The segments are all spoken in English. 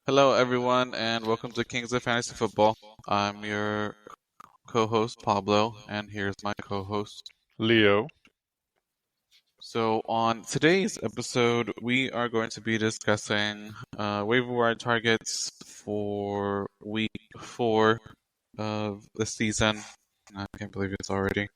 Hello, everyone, and welcome to Kings of Fantasy Football. I'm your co-host Pablo, and here's my co-host. Leo. So, on today's episode, we are going to be discussing waiver wire targets for week 4 of the season. I can't believe it's already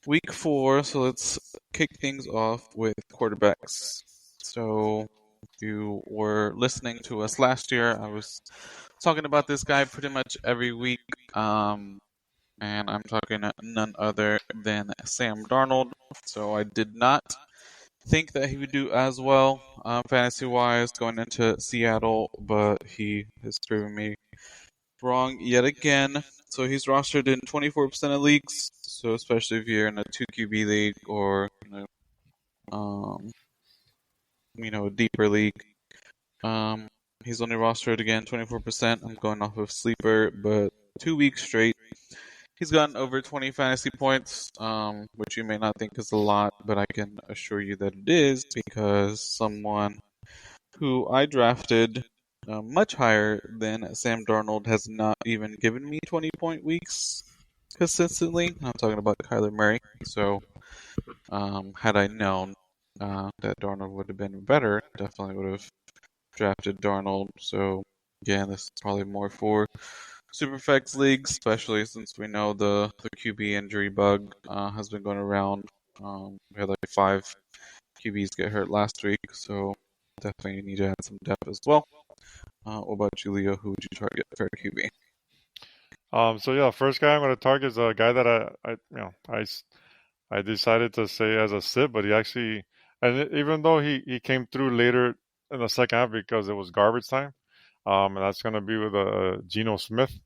week 4. So let's kick things off with quarterbacks. So, if you were listening to us last year, I was talking about this guy pretty much every week. And I'm talking none other than Sam Darnold. So I did not think that he would do as well fantasy wise going into Seattle, but he has proven me wrong yet again. So he's rostered in 24% of leagues. So especially if you're in a 2 QB league or um, a deeper league. Um, he's only rostered again 24%. I'm going off of Sleeper, but 2 weeks straight. He's gotten over 20 fantasy points, which you may not think is a lot, but I can assure you that it is because someone who I drafted much higher than Sam Darnold has not even given me 20-point weeks consistently. I'm talking about Kyler Murray. So, had I known that Darnold would have been better, definitely would have drafted Darnold. So, again, this is probably more for Superflex leagues, especially since we know the QB injury bug has been going around. We had like 5 QBs get hurt last week, so definitely need to add some depth as well. What about you, Leo? Who would you target for QB? First guy I'm going to target is a guy that I decided to say as a sit, but he actually, even though he came through later in the second half because it was garbage time, and that's going to be with Geno Smith.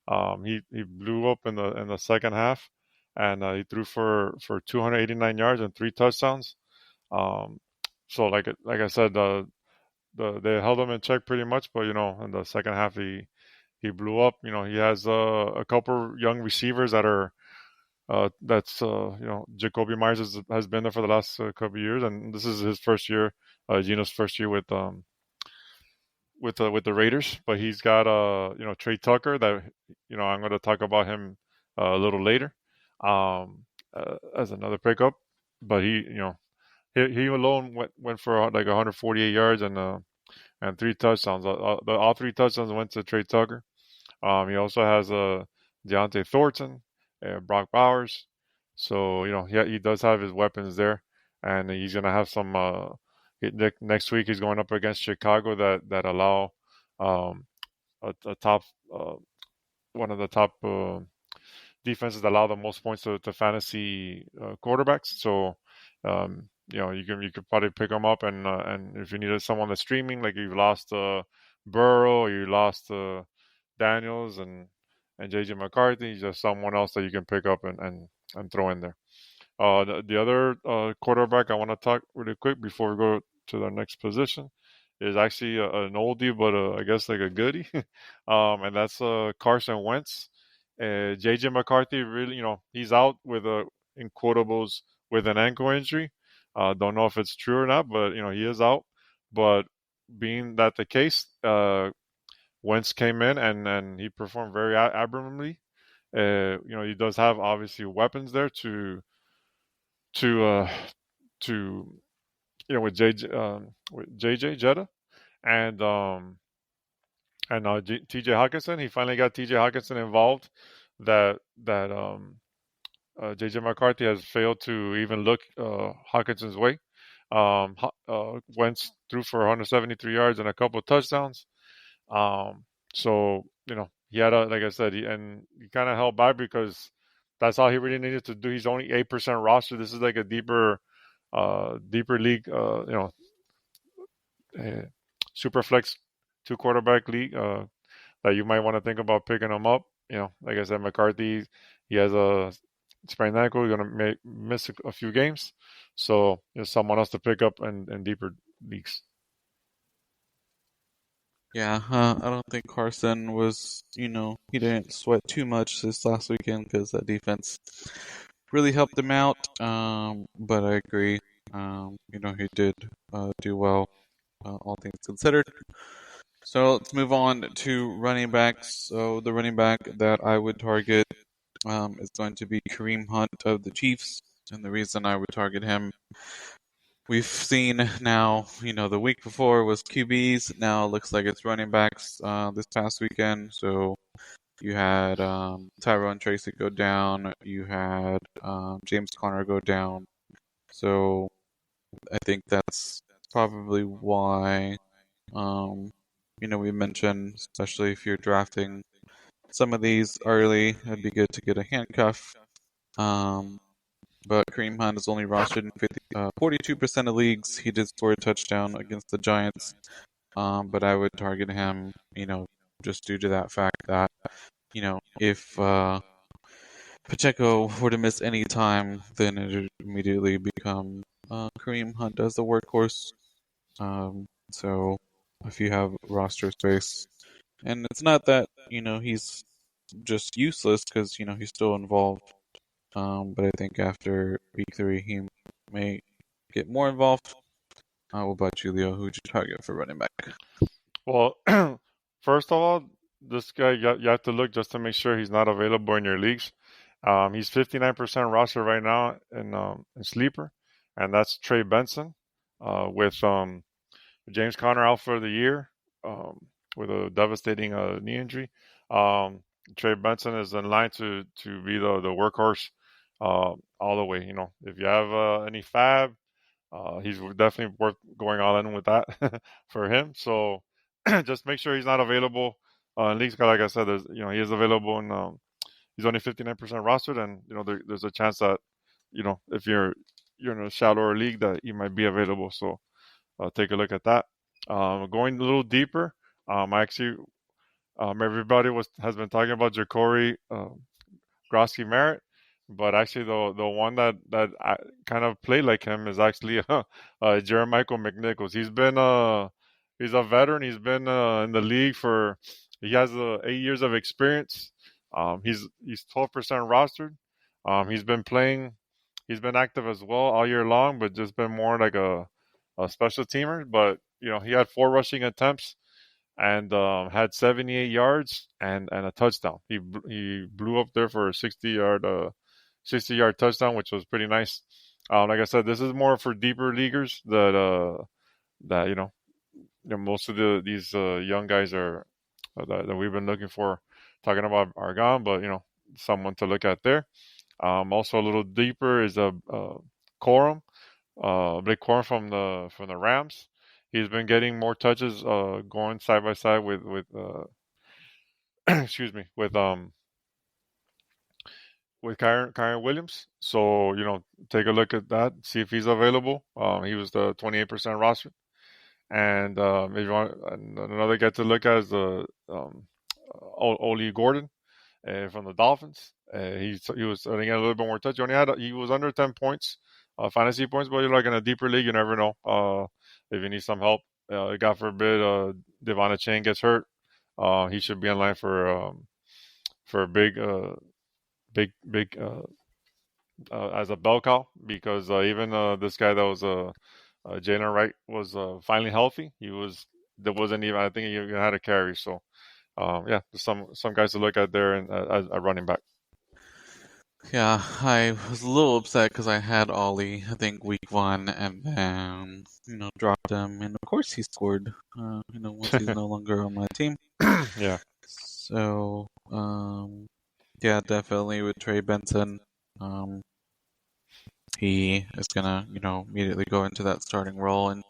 He blew up in the second half, and he threw for 289 yards and 3 touchdowns. Um, so like I said, they held him in check pretty much, but in the second half he blew up. He has a couple young receivers that are that's Jacoby Myers has been there for the last couple of years, and this is his first year, Geno's first year with the Raiders. But he's got Trey Tucker that I'm going to talk about him a little later as another pickup. But he alone went for like 148 yards and 3 touchdowns. All 3 touchdowns went to Trey Tucker. He also has Deontay Thornton, Brock Bowers. So he does have his weapons there, and he's gonna have some. Next week he's going up against Chicago that allow a top one of the top defenses that allow the most points to fantasy quarterbacks. So you could probably pick them up, and if you needed someone that's streaming, like you've lost Burrow, or you lost Daniels and JJ McCarthy, just someone else that you can pick up and throw in there. The other quarterback I want to talk really quick before we go to the next position is actually an oldie, but I guess like a goodie, and that's Carson Wentz. JJ McCarthy really, he's out with in quotables with an ankle injury. Don't know if it's true or not, but he is out. But being that the case, Wentz came in and he performed very admirably. He does have obviously weapons there to uh, to with JJ Jetta and TJ Hawkinson. He finally got TJ Hawkinson involved. That JJ McCarthy has failed to even look Hawkinson's way. Wentz threw for 173 yards and a couple of touchdowns. So he had like I said, he kind of held back because that's all he really needed to do. He's only 8% roster. This is like a deeper league. Super flex 2 quarterback league that you might want to think about picking him up. Like I said, McCarthy, he has a sprained ankle. He's gonna miss a few games, so someone else to pick up in deeper leagues. Yeah, I don't think Carson was, he didn't sweat too much this last weekend because that defense really helped him out. But I agree. He did do well, all things considered. So let's move on to running backs. So the running back that I would target is going to be Kareem Hunt of the Chiefs. And the reason I would target him, we've seen now, the week before was QBs. Now it looks like it's running backs this past weekend. So you had Tyrone Tracy go down. You had James Conner go down. So I think that's probably why, um, we mentioned, especially if you're drafting some of these early, it'd be good to get a handcuff. Um, but Kareem Hunt is only rostered in 42% of leagues. He did score a touchdown against the Giants, but I would target him, just due to that fact that, if Pacheco were to miss any time, then it would immediately become Kareem Hunt as the workhorse. So if you have roster space, and it's not that he's just useless because he's still involved. But I think after week 3 he may get more involved. What about Julio? Who'd you target for running back? Well, first of all, this guy you have to look just to make sure he's not available in your leagues. He's 59% roster right now in sleeper, and that's Trey Benson, with James Conner out for the year, um, with a devastating knee injury. Um, Trey Benson is in line to be the workhorse all the way. If you have any fab, he's definitely worth going all in with that for him. So just make sure he's not available in leagues. Like I said, he is available, and he's only 59% rostered, and there's a chance that if you're in a shallower league that he might be available. So take a look at that. Going a little deeper, I actually everybody has been talking about Ja'Cory Grosky Merritt, but actually the one that I kind of played like him is actually Jeremichael McNichols. He's a veteran. He's been in the league for he has 8 years of experience. He's 12% rostered. He's been playing. He's been active as well all year long, but just been more like a special teamer. But he had 4 rushing attempts and had 78 yards and a touchdown. He blew up there for a 60-yard touchdown, which was pretty nice. Like I said, this is more for deeper leaguers that most of these young guys are that we've been looking for, talking about are gone, but someone to look at there. Also a little deeper is Corum, Blake Corum from the Rams. He's been getting more touches, going side by side with excuse me, with Kyron Williams. So take a look at that, see if he's available. He was the 28% roster, and if you want another guy to look at is the Oli Gordon from the Dolphins. He was getting a little bit more touch. He was under 10 points, fantasy points, but you're like in a deeper league, you never know. If you need some help, God forbid, Devon Chain gets hurt, he should be in line for a big as a bell cow, because even this guy that was Jalen Wright was finally healthy. There wasn't even, I think he even had a carry. So yeah, there's some guys to look at there and as a running back. Yeah, I was a little upset because I had Ollie, I think week 1, and then dropped him, and of course he scored. Once he's no longer on my team. Yeah. So, yeah, definitely with Trey Benson, he is gonna, immediately go into that starting role, and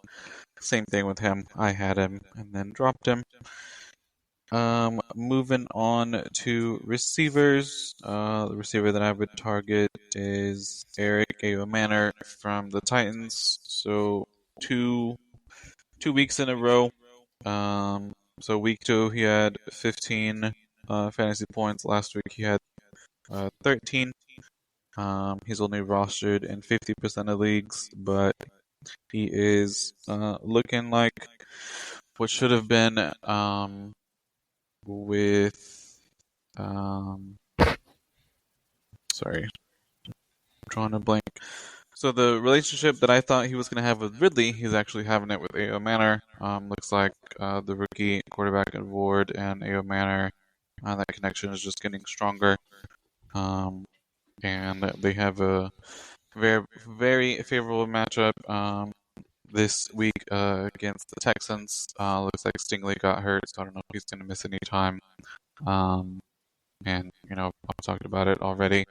same thing with him. I had him and then dropped him. Moving on to receivers. The receiver that I would target is Eric Manor from the Titans. So two weeks in a row. So week 2 he had 15 fantasy points. Last week he had 13. He's only rostered in 50% of leagues, but he is looking like what should have been with sorry, I'm drawing a blank. So the relationship that I thought he was going to have with Ridley, he's actually having it with A.O. Manor. Looks like the rookie quarterback at Ward and A.O. Manor, that connection is just getting stronger. And they have a very, very favorable matchup this week against the Texans. Looks like Stingley got hurt, so I don't know if he's going to miss any time. And, I've talked about it already.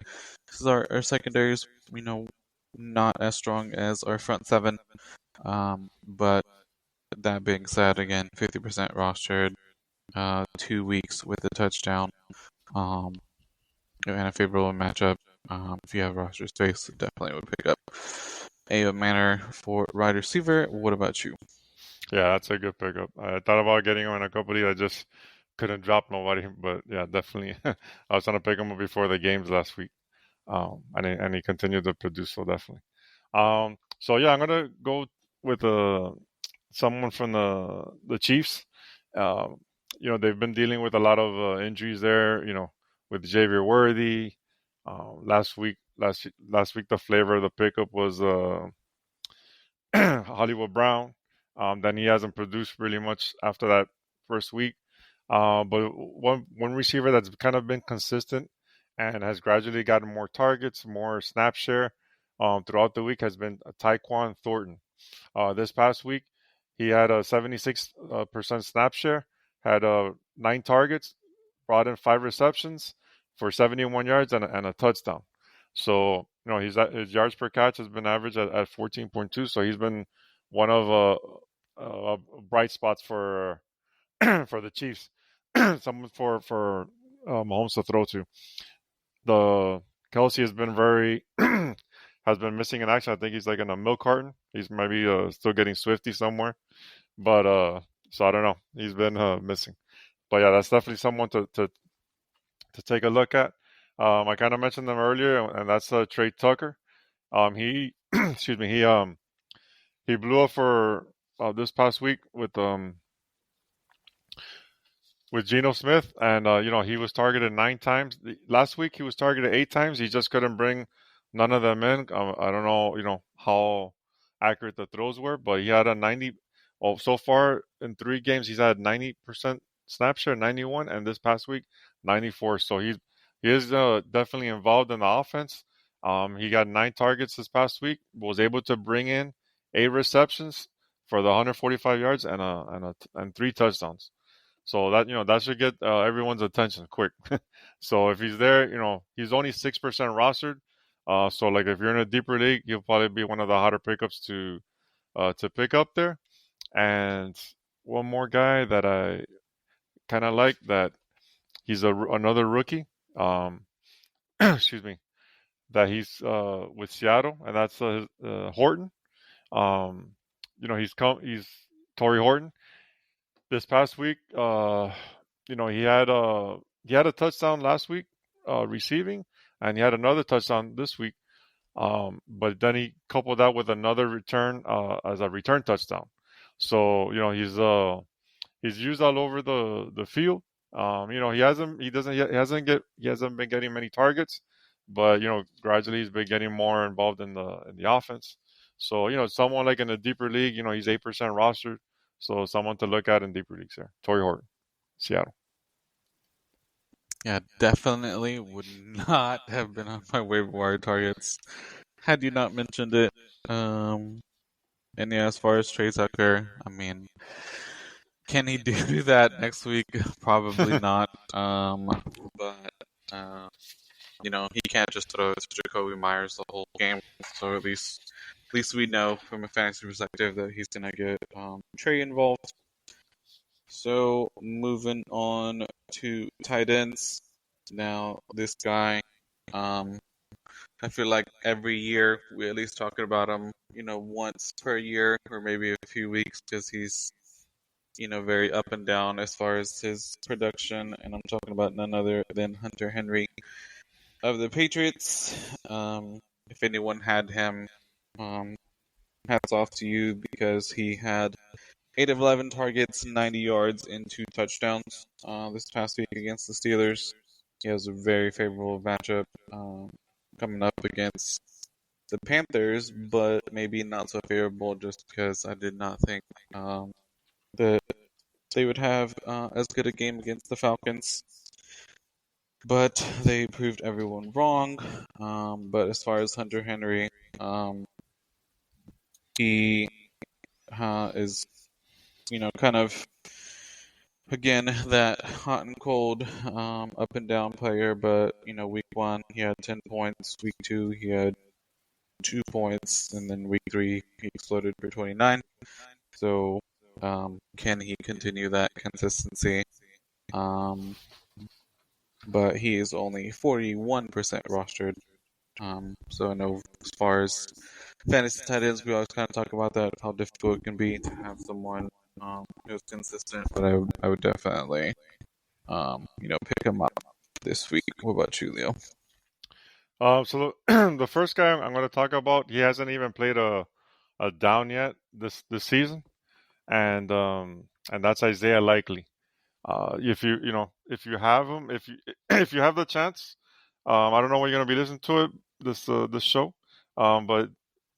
This is our secondaries, not as strong as our front seven. But that being said, again, 50% rostered, 2 weeks with a touchdown, and a favorable matchup. If you have roster space, definitely would pick up A.O. Manor for wide receiver. What about you? Yeah, that's a good pickup. I thought about getting him in a couple leagues. I just couldn't drop nobody, but yeah, definitely. I was trying to pick him up before the games last week, and he continued to produce, so definitely. So yeah, I'm gonna go with someone from the Chiefs. Um, they've been dealing with a lot of injuries there. With Xavier Worthy. Last week, the flavor of the pickup was Hollywood Brown. Then he hasn't produced really much after that first week. But one receiver that's kind of been consistent and has gradually gotten more targets, more snap share throughout the week has been Tyquan Thornton. This past week, he had a 76% snap share, had 9 targets, brought in 5 receptions for 71 yards and a touchdown. So, his yards per catch has been average at 14.2. So he's been one of bright spots for for the Chiefs. Someone for Mahomes to throw to. The Kelsey has been has been missing in action. I think he's like in a milk carton. He's maybe still getting Swifty somewhere, but so I don't know. He's been missing, but yeah, that's definitely someone to take a look at. I kind of mentioned them earlier, and that's Trey Tucker. He excuse me. He blew up for this past week with Geno Smith, and he was targeted 9 times. Last week he was targeted 8 times. He just couldn't bring none of them in. I don't know, how accurate the throws were, but he had a 90. Oh, so far in 3 games he's had 90% snap share, 91, and this past week 94. So he is definitely involved in the offense. He got 9 targets this past week. Was able to bring in 8 receptions for the 145 yards and 3 touchdowns. So that should get everyone's attention quick. So if he's there, he's only 6% rostered. So like if you're in a deeper league, he'll probably be one of the hotter pickups to pick up there. And one more guy that I kind of like that he's another rookie. Excuse me. That he's with Seattle, and that's Horton. He's Torrey Horton. This past week, he had a touchdown last week receiving, and he had another touchdown this week. But then he coupled that with another return as a return touchdown. So he's used all over the field. He hasn't been getting many targets, but gradually he's been getting more involved in the offense. So someone like in a deeper league, he's 8% rostered. So someone to look at in deeper leagues there. Torrey Horton, Seattle. Yeah, definitely would not have been on my waiver wire targets had you not mentioned it. And yeah, as far as Trey Tucker, I mean, can he do that next week? Probably not. But he can't just throw it to Jacoby Myers the whole game. So at least we know from a fantasy perspective that he's gonna get Trey involved. So moving on to tight ends. Now this guy, I feel like every year we at least talking about him, once per year or maybe a few weeks because he's, very up and down as far as his production. And I'm talking about none other than Hunter Henry of the Patriots. If anyone had him, hats off to you because he had 8 of 11 targets, 90 yards, and 2 touchdowns this past week against the Steelers. He has a very favorable matchup coming up against the Panthers, but maybe not so favorable just because I did not think that they would have as good a game against the Falcons. But they proved everyone wrong. But as far as Hunter Henry, he is, kind of again that hot and cold, up and down player. But week one he had 10 points. Week two he had 2 points, and then week three he exploded for 29. So, can he continue that consistency? Um, but he is only 41% rostered. So I know as far as fantasy tight ends, we always kind of talk about that, how difficult it can be to have someone who's consistent. But I would definitely pick him up this week. What about you, Leo? So the first guy I'm going to talk about, he hasn't even played a down yet this season, and that's Isaiah Likely. If if you have him, if you if you have the chance, I don't know when you're going to be listening to it this show, but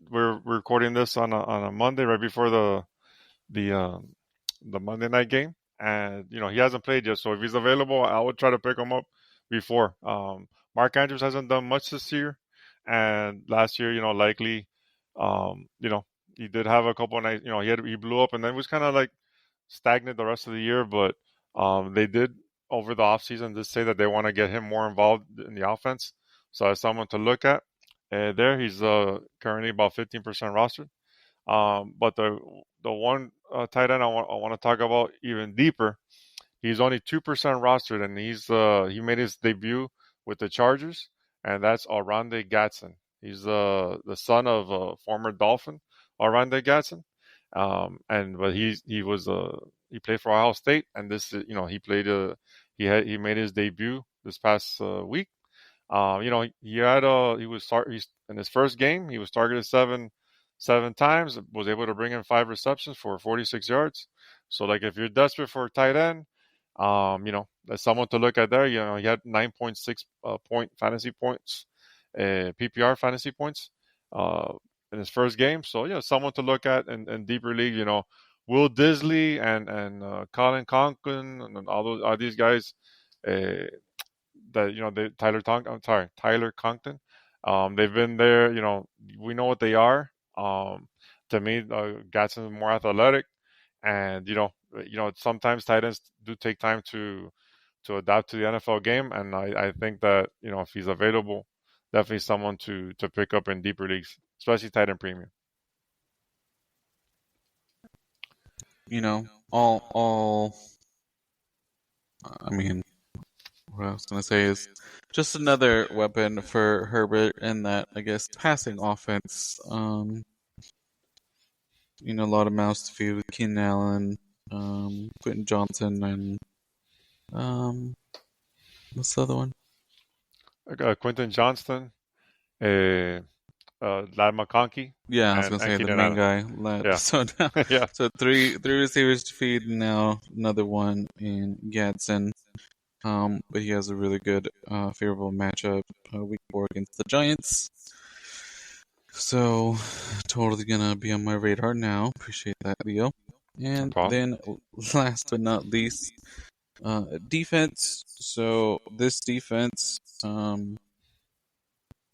we're recording this on a Monday right before the Monday night game, and he hasn't played yet. So if he's available, I would try to pick him up before. Mark Andrews hasn't done much this year, and last year, likely, he did have a couple of nights. He blew up, and then was kind of like stagnant the rest of the year. But they did over the offseason just say that they want to get him more involved in the offense. So as someone to look at, there he's currently about 15% rostered. But the one tight end I want to talk about even deeper, he's only 2% rostered, and he made his debut with the Chargers, and that's Oronde Gadsden. He's the son of a former Dolphin, Oronde Gadsden, and but he played for Ohio State, and he made his debut this past week. He's in his first game. He was targeted seven times. Was able to bring in 5 receptions for 46 yards. So like if you're desperate for a tight end, there's someone to look at there. He had 9.6 point fantasy points, PPR fantasy points, in his first game. So someone to look at in deeper league. Will Disley and Colin Conklin and all these guys. Tyler Conklin. They've been there. We know what they are. To me, Gatson is more athletic, and sometimes tight ends do take time to adapt to the NFL game, and I think that if he's available, definitely someone to pick up in deeper leagues, especially tight end premium. All. I mean, what I was gonna say is just another weapon for Herbert in that, I guess, passing offense. A lot of mouths to feed with Keenan Allen, Quentin Johnson, and what's the other one? Quentin Johnston, uh, Lad McConkey, Yeah, I was gonna and say the Keenan main Allen. guy. Yeah, So now, yeah. so three receivers to feed, and now another one in Gadsden. But he has a really good, favorable matchup week 4 against the Giants. So totally gonna be on my radar now. Appreciate that, Leo. No And problem. then last but not least, defense. So this defense,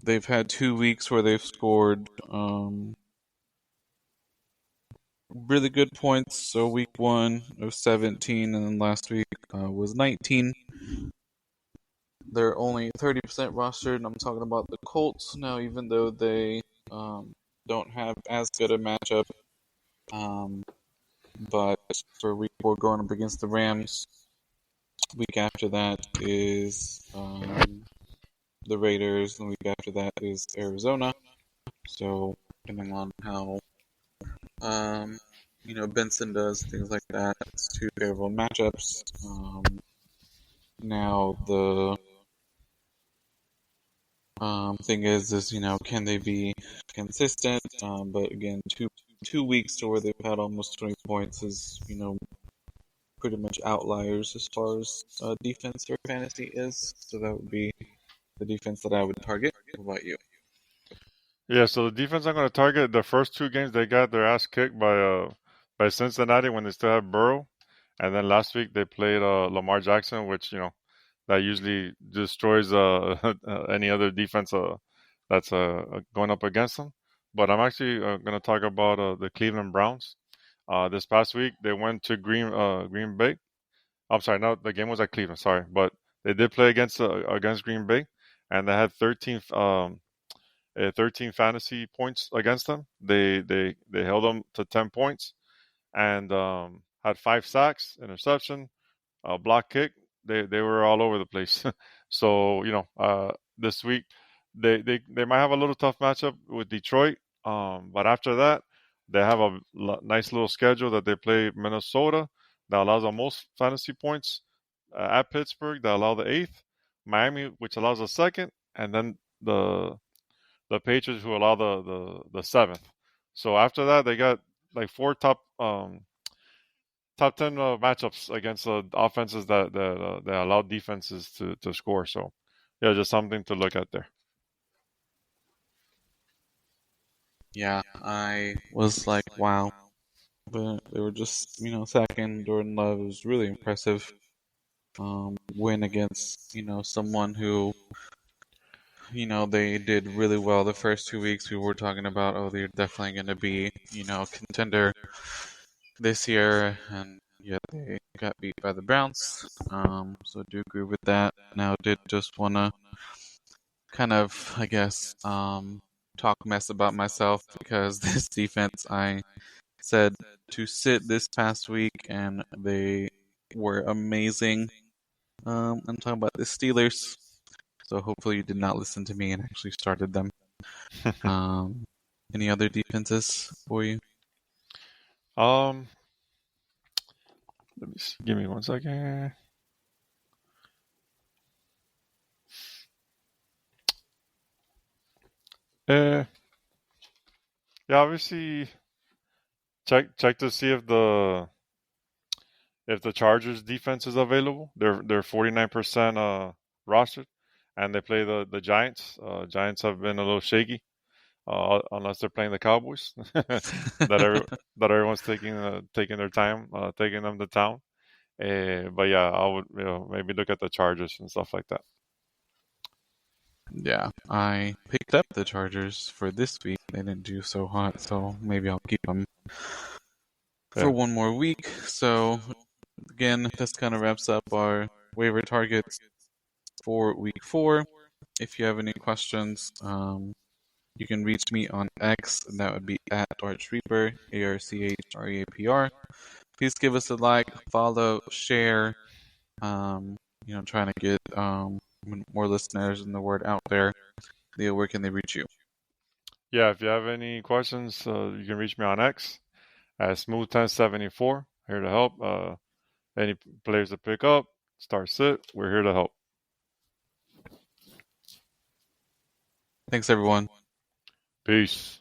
they've had 2 weeks where they've scored really good points. So week 1 was 17, and then last week was 19. They're only 30% rostered, and I'm talking about the Colts now, even though they don't have as good a matchup. But for week 4 going up against the Rams, week after that is the Raiders, and the week after that is Arizona. So depending on how Benson does, things like that, it's 2 favorable matchups. Now the thing is can they be consistent? But again, two weeks to where they've had almost 20 points is pretty much outliers as far as defense or fantasy is. So that would be the defense that I would target. What about you? Yeah, so the defense I'm going to target the first two games they got their ass kicked by Cincinnati when they still have Burrow, and then last week they played Lamar Jackson, which that usually destroys any other defense that's going up against them. But I'm actually going to talk about the Cleveland Browns. This past week they went to Green Bay. I'm sorry, no, the game was at Cleveland. Sorry, but they did play against Green Bay, and they had 13 fantasy points against them. They held them to 10 points and had 5 sacks, interception, block kick. They were all over the place. So this week they might have a little tough matchup with Detroit. But after that, they have a nice little schedule that they play Minnesota that allows the most fantasy points, at Pittsburgh that allow the eighth, Miami which allows the second, and then the Patriots who allow the seventh. So after that, they got like four top 10 matchups against offenses that allow defenses to score. So yeah, just something to look at there. Yeah, I was like, wow. But they were just, second. Jordan Love was really impressive. Win against, someone who, they did really well the first 2 weeks. We were talking about, oh, they're definitely going to be, a contender this year. And yeah, they got beat by the Browns. So I do agree with that. Now, did just want to kind of, I guess, talk mess about myself because this defense I said to sit this past week and they were amazing. I'm talking about the Steelers. So hopefully you did not listen to me and actually started them. Um, any other defenses for you? um, Let me see. Give me 1 second. Uh, yeah, obviously check to see if the Chargers defense is available. They're 49% rostered, and they play the Giants. Giants have been a little shaky, unless they're playing the Cowboys. That everyone's taking their time, taking them to town. But yeah, I would maybe look at the Chargers and stuff like that. Yeah, I picked up the Chargers for this week. They didn't do so hot, so maybe I'll keep them for Yeah, one more week. So again, this kind of wraps up our waiver targets for week 4. If you have any questions, you can reach me on X, and that would be at Archreaper, ARCHREAPR. Please give us a like, follow, share. Trying to get more listeners and the word out there. Leo, where can they reach you? yeah. If you have any questions, you can reach me on X at Smooth1074. Here to help. Any players to pick up, start sit. We're here to help. Thanks, everyone. Peace.